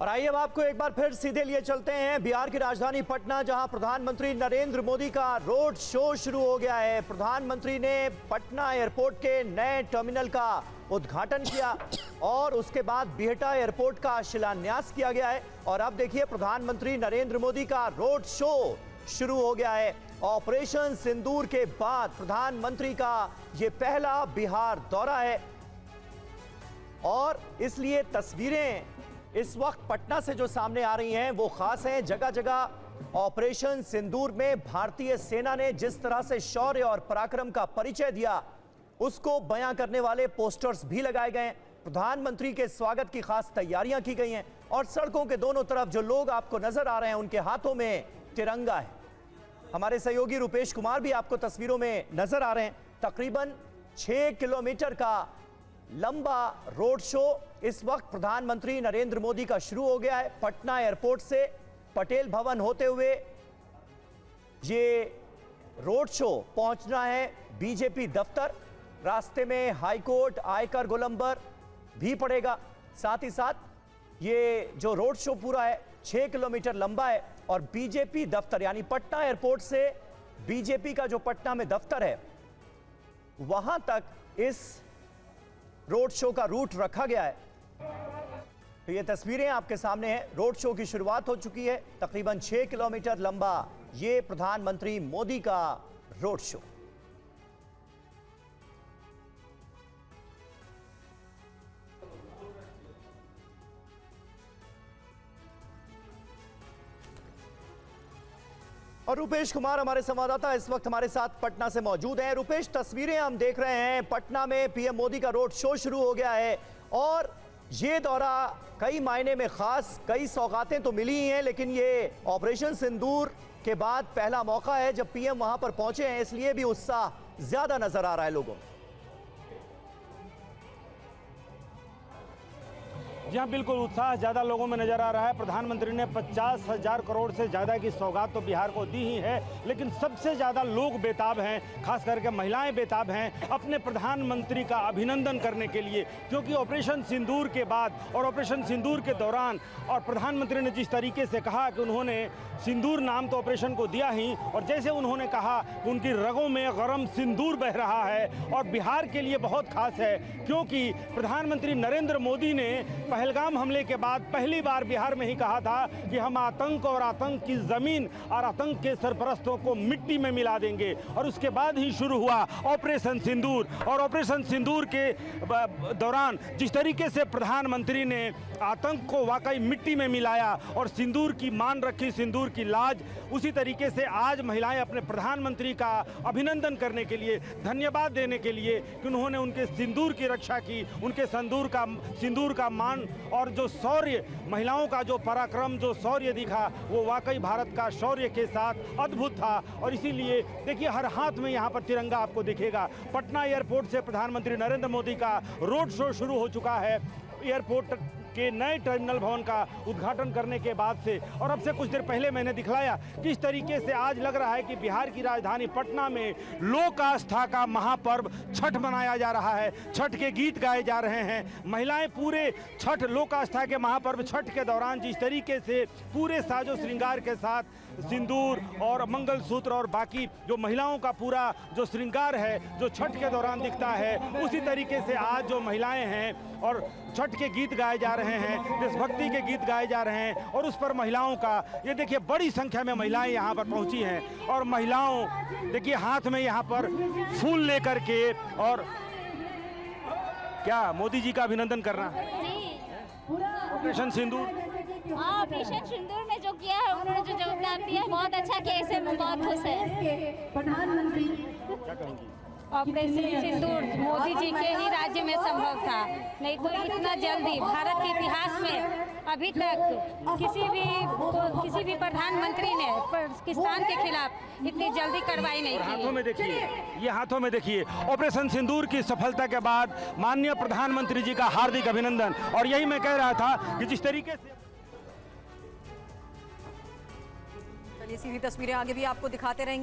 और आइए अब आपको एक बार फिर सीधे लिए चलते हैं बिहार की राजधानी पटना, जहां प्रधानमंत्री नरेंद्र मोदी का रोड शो शुरू हो गया है। प्रधानमंत्री ने पटना एयरपोर्ट के नए टर्मिनल का उद्घाटन किया और उसके बाद बिहटा एयरपोर्ट का शिलान्यास किया गया है। और अब देखिए प्रधानमंत्री नरेंद्र मोदी का रोड शो शुरू हो गया है। ऑपरेशन सिंदूर के बाद प्रधानमंत्री का यह पहला बिहार दौरा है और इसलिए तस्वीरें इस वक्त पटना से जो सामने आ रही हैं वो खास हैं। जगह जगह ऑपरेशन सिंदूर में भारतीय सेना ने जिस तरह से शौर्य और पराक्रम का परिचय दिया उसको बयां करने वाले पोस्टर्स भी लगाए गए हैं। प्रधानमंत्री के स्वागत की खास तैयारियां की गई हैं और सड़कों के दोनों तरफ जो लोग आपको नजर आ रहे हैं उनके हाथों में तिरंगा है। हमारे सहयोगी रुपेश कुमार भी आपको तस्वीरों में नजर आ रहे हैं। तकरीबन 6 किलोमीटर का लंबा रोड शो इस वक्त प्रधानमंत्री नरेंद्र मोदी का शुरू हो गया है। पटना एयरपोर्ट से पटेल भवन होते हुए ये रोड शो पहुंचना है बीजेपी दफ्तर। रास्ते में हाईकोर्ट, आयकर गोलंबर भी पड़ेगा। साथ ही साथ ये जो रोड शो पूरा है 6 किलोमीटर लंबा है और बीजेपी दफ्तर यानी पटना एयरपोर्ट से बीजेपी का जो पटना में दफ्तर है वहां तक इस रोड शो का रूट रखा गया है। तो ये तस्वीरें आपके सामने हैं। रोड शो की शुरुआत हो चुकी है। तकरीबन 6 किलोमीटर लंबा ये प्रधानमंत्री मोदी का रोड शो। और रुपेश कुमार हमारे संवाददाता इस वक्त हमारे साथ पटना से मौजूद हैं। रुपेश, तस्वीरें हम देख रहे हैं, पटना में पीएम मोदी का रोड शो शुरू हो गया है और ये दौरा कई मायने में खास, कई सौगातें तो मिली ही हैं, लेकिन ये ऑपरेशन सिंदूर के बाद पहला मौका है जब पीएम वहां पर पहुंचे हैं, इसलिए भी उत्साह ज्यादा नजर आ रहा है लोगों में। जी हाँ, बिल्कुल उत्साह ज़्यादा लोगों में नज़र आ रहा है। प्रधानमंत्री ने 50,000 करोड़ से ज़्यादा की सौगात तो बिहार को दी ही है, लेकिन सबसे ज़्यादा लोग बेताब हैं, खास करके महिलाएं बेताब हैं अपने प्रधानमंत्री का अभिनंदन करने के लिए, क्योंकि ऑपरेशन सिंदूर के बाद और ऑपरेशन सिंदूर के दौरान और प्रधानमंत्री ने जिस तरीके से कहा कि उन्होंने सिंदूर नाम तो ऑपरेशन को दिया ही, और जैसे उन्होंने कहा कि उनकी रगों में गरम सिंदूर बह रहा है और बिहार के लिए बहुत खास है, क्योंकि प्रधानमंत्री नरेंद्र मोदी ने पहलगाम हमले के बाद पहली बार बिहार में ही कहा था कि हम आतंक और आतंक की जमीन और आतंक के सरपरस्तों को मिट्टी में मिला देंगे, और उसके बाद ही शुरू हुआ ऑपरेशन सिंदूर। और ऑपरेशन सिंदूर के दौरान जिस तरीके से प्रधानमंत्री ने आतंक को वाकई मिट्टी में मिलाया और सिंदूर की मान रखी, सिंदूर की लाज, उसी तरीके से आज महिलाएं अपने प्रधानमंत्री का अभिनंदन करने के लिए, धन्यवाद देने के लिए कि उन्होंने उनके सिंदूर की रक्षा की, उनके सिंदूर का मान और जो शौर्य, महिलाओं का जो पराक्रम, जो शौर्य दिखा, वो वाकई भारत का शौर्य के साथ अद्भुत था। और इसीलिए देखिए हर हाथ में यहाँ पर तिरंगा आपको दिखेगा। पटना एयरपोर्ट से प्रधानमंत्री नरेंद्र मोदी का रोड शो शुरू हो चुका है एयरपोर्ट के नए टर्मिनल भवन का उद्घाटन करने के बाद से। और अब से कुछ देर पहले मैंने दिखलाया किस तरीके से आज लग रहा है कि बिहार की राजधानी पटना में लोक आस्था का महापर्व छठ मनाया जा रहा है। छठ के गीत गाए जा रहे हैं। महिलाएं पूरे छठ, लोक आस्था के महापर्व छठ के दौरान जिस तरीके से पूरे साजो श्रृंगार के साथ सिंदूर और मंगलसूत्र और बाकी जो महिलाओं का पूरा जो श्रृंगार है जो छठ के दौरान दिखता है, उसी तरीके से आज जो महिलाएं हैं और छठ के गीत गाए जा रहे हैं, देशभक्ति के गीत गाए जा रहे हैं, और उस पर महिलाओं का ये देखिए बड़ी संख्या में महिलाएं यहाँ पर पहुँची हैं। और महिलाओं देखिए हाथ में यहाँ पर फूल लेकर के, और क्या मोदी जी का अभिनंदन करना है ऑपरेशन सिंदूर। ऑपरेशन सिंदूर में जो किया है, उन्होंने जो जवाब दिया बहुत अच्छा किया, इससे मैं बहुत खुश है। प्रधानमंत्री क्या कहेंगी? ऑपरेशन सिंदूर मोदी जी के ही राज्य में संभव था, नहीं तो इतना जल्दी भारत के इतिहास में अभी तक किसी भी प्रधानमंत्री ने पाकिस्तान के खिलाफ इतनी जल्दी कार्रवाई नहीं की। हाथों में देखिए, ये हाथों में देखिए ऑपरेशन सिंदूर की सफलता के बाद माननीय प्रधानमंत्री जी का हार्दिक अभिनंदन। और यही मैं कह रहा था कि जिस तरीके से चलिए सीधी तस्वीरें आगे भी आपको दिखाते रहेंगे।